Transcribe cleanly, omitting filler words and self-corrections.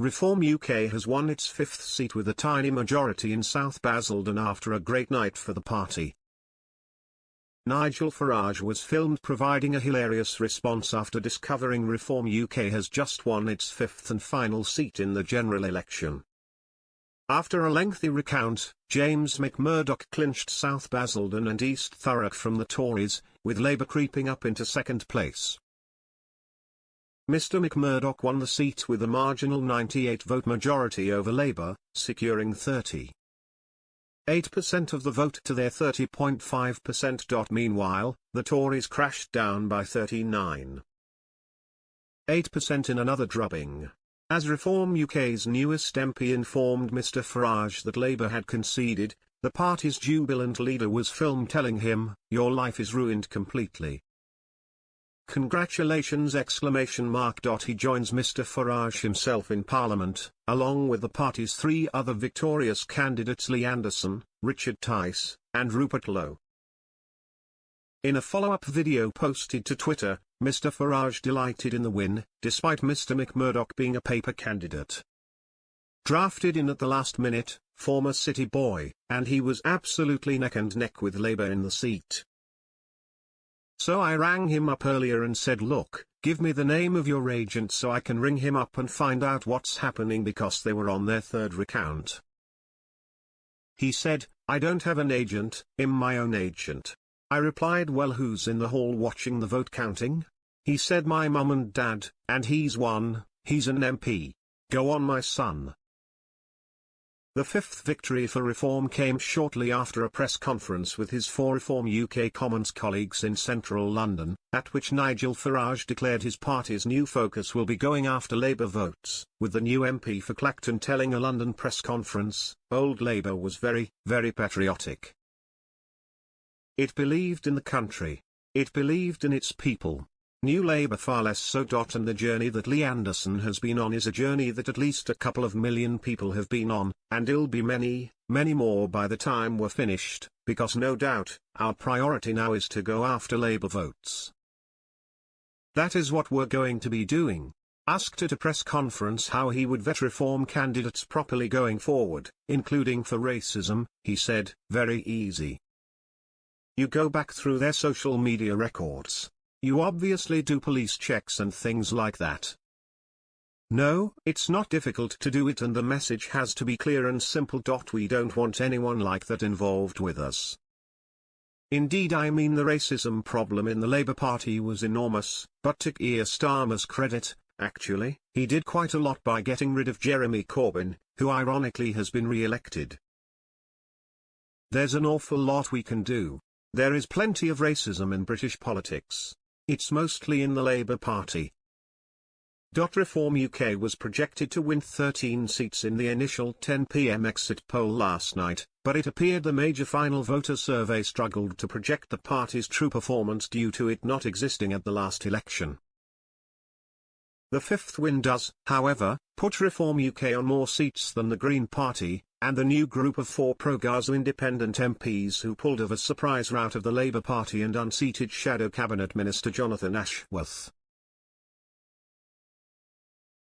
Reform UK has won its fifth seat with a tiny majority in South Basildon after a great night for the party. Nigel Farage was filmed providing a hilarious response after discovering Reform UK has just won its fifth and final seat in the general election. After a lengthy recount, James McMurdoch clinched South Basildon and East Thurrock from the Tories, with Labour creeping up into second place. Mr McMurdoch won the seat with a marginal 98-vote majority over Labour, securing 38% of the vote to their 30.5%. Meanwhile, the Tories crashed down by 39.8% in another drubbing. As Reform UK's newest MP informed Mr Farage that Labour had conceded, the party's jubilant leader was filmed telling him, "Your life is ruined completely." Congratulations! He joins Mr Farage himself in Parliament, along with the party's three other victorious candidates Lee Anderson, Richard Tice, and Rupert Lowe. In a follow-up video posted to Twitter, Mr Farage delighted in the win, despite Mr McMurdoch being a paper candidate. Drafted in at the last minute, former city boy, and he was absolutely neck and neck with Labour in the seat. "So I rang him up earlier and said, look, give me the name of your agent so I can ring him up and find out what's happening, because they were on their third recount. He said, I don't have an agent, I'm my own agent. I replied, well, who's in the hall watching the vote counting? He said, my mum and dad, and he's won, he's an MP. Go on, my son." The fifth victory for Reform came shortly after a press conference with his four Reform UK Commons colleagues in central London, at which Nigel Farage declared his party's new focus will be going after Labour votes, with the new MP for Clacton telling a London press conference, "Old Labour was very, very patriotic. It believed in the country. It believed in its people. New Labour far less so. And the journey that Lee Anderson has been on is a journey that at least a couple of million people have been on, and it'll be many, many more by the time we're finished, because no doubt, our priority now is to go after Labour votes. That is what we're going to be doing." Asked at a press conference how he would vet Reform candidates properly going forward, including for racism, he said, "Very easy. You go back through their social media records. You obviously do police checks and things like that. No, it's not difficult to do it, and the message has to be clear and simple. We don't want anyone like that involved with us." Indeed, I mean, the racism problem in the Labour Party was enormous, but to Keir Starmer's credit, actually, he did quite a lot by getting rid of Jeremy Corbyn, who ironically has been re-elected. There's an awful lot we can do. There is plenty of racism in British politics. It's mostly in the Labour Party. Reform UK was projected to win 13 seats in the initial 10 p.m. exit poll last night, but it appeared the major final voter survey struggled to project the party's true performance due to it not existing at the last election. The fifth win does, however, put Reform UK on more seats than the Green Party, and the new group of four pro-Gaza independent MPs who pulled off a surprise rout of the Labour Party and unseated Shadow Cabinet Minister Jonathan Ashworth.